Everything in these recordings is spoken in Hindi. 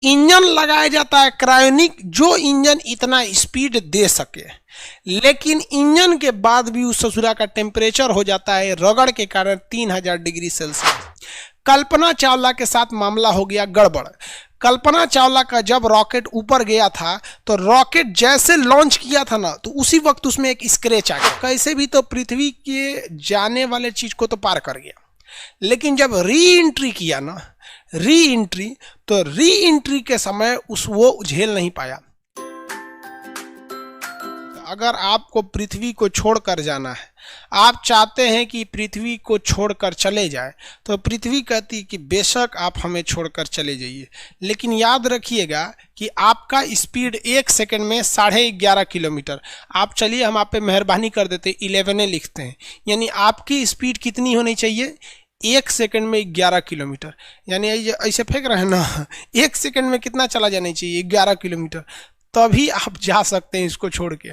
इंजन लगाया जाता है क्रायोनिक, जो इंजन इतना स्पीड दे सके, लेकिन इंजन के बाद भी उस ससुरा का टेम्परेचर हो जाता है रगड़ के कारण 3000 डिग्री सेल्सियस। कल्पना चावला के साथ मामला हो गया गड़बड़। कल्पना चावला का जब रॉकेट ऊपर गया था तो रॉकेट जैसे लॉन्च किया था ना, तो उसी वक्त उसमें एक स्क्रैच आ गया। कैसे भी तो पृथ्वी के जाने वाले चीज को तो पार कर गया, लेकिन जब री एंट्री किया ना, तो री एंट्री के समय वो झेल नहीं पाया। अगर आपको पृथ्वी को छोड़कर जाना है, आप चाहते हैं कि पृथ्वी को छोड़कर चले जाए, तो पृथ्वी कहती है कि बेशक आप हमें छोड़कर चले जाइए, लेकिन याद रखिएगा कि आपका स्पीड 1 सेकंड में 11.5 किलोमीटर। आप चलिए, हम आप पे मेहरबानी कर देते 11 लिखते हैं, यानी आपकी स्पीड कितनी होनी चाहिए? 1 सेकंड में 11 किलोमीटर। यानी ऐसे फेंक रहे हैं ना, 1 सेकंड में कितना चला जाना चाहिए? 11 किलोमीटर। तभी आप जा सकते हैं इसको छोड़ के,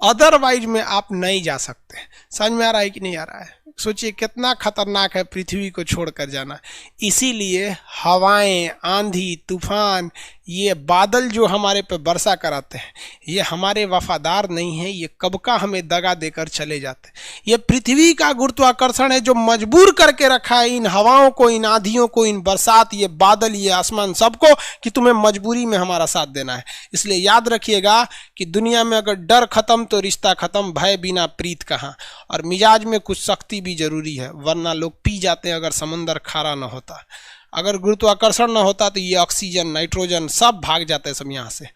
अदरवाइज में आप नहीं जा सकते। समझ में आ रहा है कि नहीं आ रहा है? सोचिए कितना खतरनाक है पृथ्वी को छोड़कर जाना। इसीलिए हवाएं, आंधी, तूफान, ये बादल जो हमारे पे वर्षा कराते हैं, ये हमारे वफादार नहीं है, ये कब का हमें दगा देकर चले जाते हैं। ये पृथ्वी का गुरुत्वाकर्षण है जो मजबूर करके रखा है इन हवाओं को, इन आंधियों को, इन बरसात, ये बादल, ये आसमान, सबको, कि तुम्हें मजबूरी में हमारा साथ देना है। इसलिए याद रखिएगा कि दुनिया में अगर डर खत्म तो रिश्ता खत्म, भय बिना प्रीत कहाँ। और मिजाज में कुछ सख्ती भी जरूरी है, वरना लोग पी जाते हैं अगर समंदर खारा न होता। अगर गुरुत्वाकर्षण न होता तो ये ऑक्सीजन, नाइट्रोजन सब भाग जाते हैं सब यहाँ से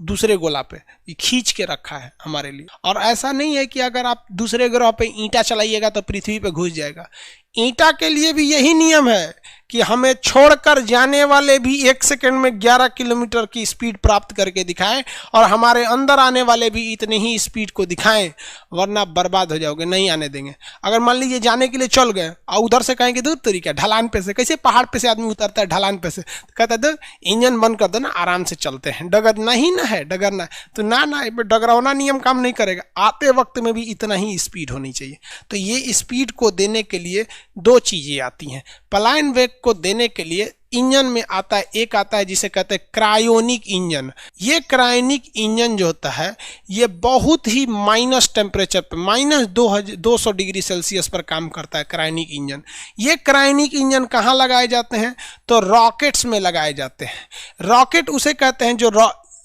दूसरे गोला पे। ये खींच के रखा है हमारे लिए। और ऐसा नहीं है कि अगर आप दूसरे ग्रह पे ईंटा चलाइएगा तो पृथ्वी पे घुस जाएगा। ईंटा के लिए भी यही नियम है कि हमें छोड़कर जाने वाले भी 1 सेकंड में 11 किलोमीटर की स्पीड प्राप्त करके दिखाएं, और हमारे अंदर आने वाले भी इतने ही स्पीड को दिखाएं, वरना बर्बाद हो जाओगे, नहीं आने देंगे। अगर मान लीजिए जाने के लिए चल गए और उधर से कहेंगे दूर तरीका ढलान पे से, कैसे पहाड़ पे से आदमी उतरता है ढलान पे से, तो कहता है इंजन बंद कर दो ना, आराम से चलते हैं, डगरना ही ना है, डगरना है। तो ना डगरौना नियम काम नहीं करेगा, आते वक्त में भी इतना ही स्पीड होनी चाहिए। तो ये स्पीड को देने के लिए 2 चीजें आती हैं। पलायन वेग को देने के लिए इंजन में आता है, एक आता है जिसे कहते हैं क्रायोनिक इंजन। ये क्रायोनिक इंजन जो होता है ये बहुत ही माइनस टेम्परेचर पे, -200 डिग्री सेल्सियस पर काम करता है क्रायोनिक इंजन। ये क्रायोनिक इंजन कहाँ लगाए जाते हैं? तो रॉकेट्स में लगाए जाते हैं। रॉकेट उसे कहते हैं जो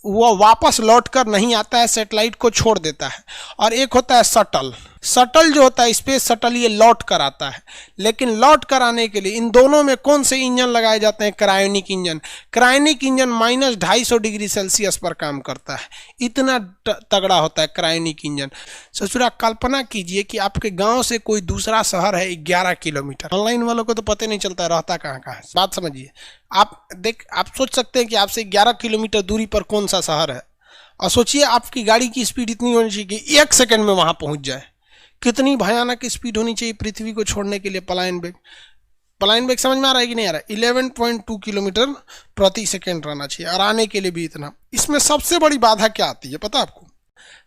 वो वापस लौट कर नहीं आता है, सैटेलाइट को छोड़ देता है। और एक होता है शटल। शटल जो होता है स्पेस शटल, ये लौट कर आता है। लेकिन लौट कर आने के लिए इन दोनों में कौन से इंजन लगाए जाते हैं? Cryonic engine. Cryonic engine -250 degree Celsius पर काम करता है, इतना तगड़ा होता है क्रायोनिक इंजन। ससुरा कल्पना कीजिए कि आपके गांव से कोई दूसरा शहर है 11 किलोमीटर। ऑनलाइन वालों को तो पता नहीं चलता रहता कहाँ कहाँ है। बात समझिए, आप सोच सकते हैं कि आपसे 11 किलोमीटर दूरी पर कौन सा शहर है, और सोचिए आपकी गाड़ी की स्पीड इतनी होनी चाहिए कि 1 सेकंड में वहां पहुंच जाए। कितनी भयानक स्पीड होनी चाहिए पृथ्वी को छोड़ने के लिए पलायन वेग समझ में आ रहा है कि नहीं आ रहा है? 11.2 किलोमीटर प्रति सेकंड रहना चाहिए, और आने के लिए भी इतना। इसमें सबसे बड़ी बाधा क्या आती है पता है आपको?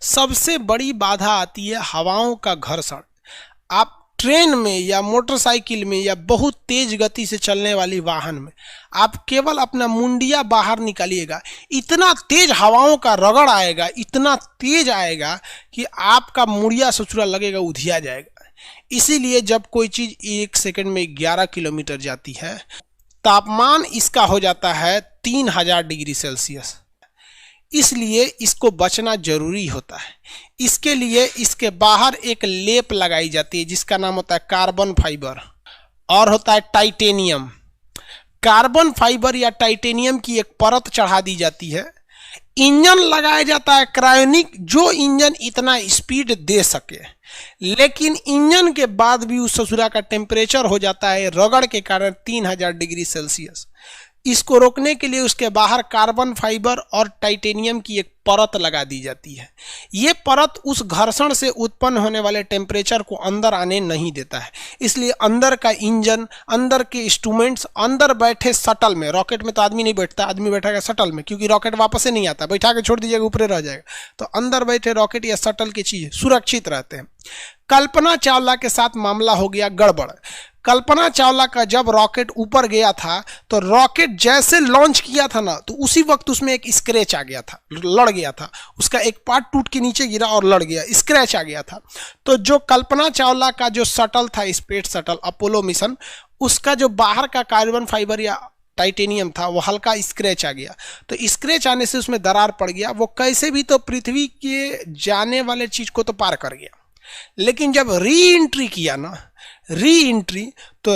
सबसे बड़ी बाधा आती है हवाओं का घर्षण। आप ट्रेन में या मोटरसाइकिल में या बहुत तेज गति से चलने वाली वाहन में आप केवल अपना मुंडिया बाहर निकालिएगा, इतना तेज हवाओं का रगड़ आएगा, इतना तेज आएगा कि आपका मुड़िया ससुरा लगेगा, उधिया जाएगा। इसीलिए जब कोई चीज 1 सेकंड में 11 किलोमीटर जाती है, तापमान इसका हो जाता है 3000 डिग्री सेल्सियस। इसलिए इसको बचना जरूरी होता है। इसके लिए इसके बाहर एक लेप लगाई जाती है जिसका नाम होता है कार्बन फाइबर, और होता है टाइटेनियम। कार्बन फाइबर या टाइटेनियम की एक परत चढ़ा दी जाती है। इंजन लगाया जाता है क्रायोनिक, जो इंजन इतना स्पीड दे सके, लेकिन इंजन के बाद भी उस ससुरा का टेम्परेचर हो जाता है रगड़ के कारण 3000 डिग्री सेल्सियस। इसको रोकने के लिए उसके बाहर कार्बन फाइबर और टाइटेनियम की एक परत लगा दी जाती है। ये परत उस घर्षण से उत्पन्न होने वाले टेम्परेचर को अंदर आने नहीं देता है। इसलिए अंदर का इंजन, अंदर के इंस्ट्रूमेंट्स, अंदर बैठे शटल में, रॉकेट में तो आदमी नहीं बैठता, आदमी बैठेगा शटल में, क्योंकि रॉकेट वापस से नहीं आता, बैठा के छोड़ दीजिएगा ऊपर रह जाएगा। तो अंदर बैठे रॉकेट या शटल की चीज सुरक्षित रहते हैं। कल्पना चावला के साथ मामला हो गया गड़बड़। कल्पना चावला का जब रॉकेट ऊपर गया था तो रॉकेट जैसे लॉन्च किया था ना, तो उसी वक्त उसमें एक स्क्रैच आ गया था, लड़ गया था, उसका एक पार्ट टूट के नीचे गिरा और लड़ गया, स्क्रैच आ गया था। तो जो कल्पना चावला का जो शटल था, स्पेस शटल अपोलो मिशन, उसका जो बाहर का कार्बन फाइबर या टाइटेनियम था वो हल्का स्क्रैच आ गया। तो स्क्रैच आने से उसमें दरार पड़ गया। वो कैसे भी तो पृथ्वी के जाने वाले चीज को तो पार कर गया, लेकिन जब री एंट्री किया ना, तो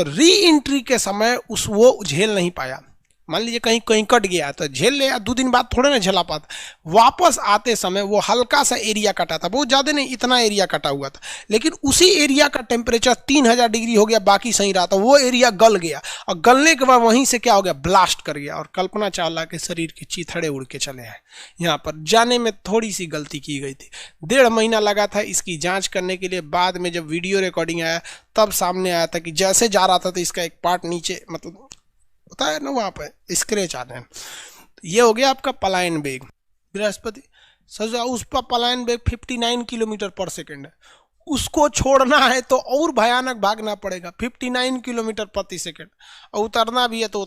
री एंट्री के समय वो झेल नहीं पाया। मान लीजिए कहीं कहीं कट गया तो झेल ले, 2 दिन बाद थोड़े ना झेला पाता। वापस आते समय वो हल्का सा एरिया कटा था, बहुत ज़्यादा नहीं, इतना एरिया कटा हुआ था, लेकिन उसी एरिया का टेम्परेचर 3000 डिग्री हो गया, बाकी सही रहा। तो वो एरिया गल गया और गलने के बाद वहीं से क्या हो गया, ब्लास्ट कर गया और कल्पना चावला के शरीर के चीथड़े उड़ के चले हैं। यहाँ पर जाने में थोड़ी सी गलती की गई थी। 1.5 महीना लगा था इसकी जाँच करने के लिए। बाद में जब वीडियो रिकॉर्डिंग आया तब सामने आया था कि जैसे जा रहा था तो इसका एक पार्ट नीचे, मतलब होता है ना वहाँ पे स्क्रैच आते हैं। ये हो गया आपका पलायन वेग। बृहस्पति सजा उस पर पलायन वेग 59 किलोमीटर पर सेकेंड है। उसको छोड़ना है तो और भयानक भागना पड़ेगा, 59 किलोमीटर प्रति सेकेंड, और उतरना भी है तो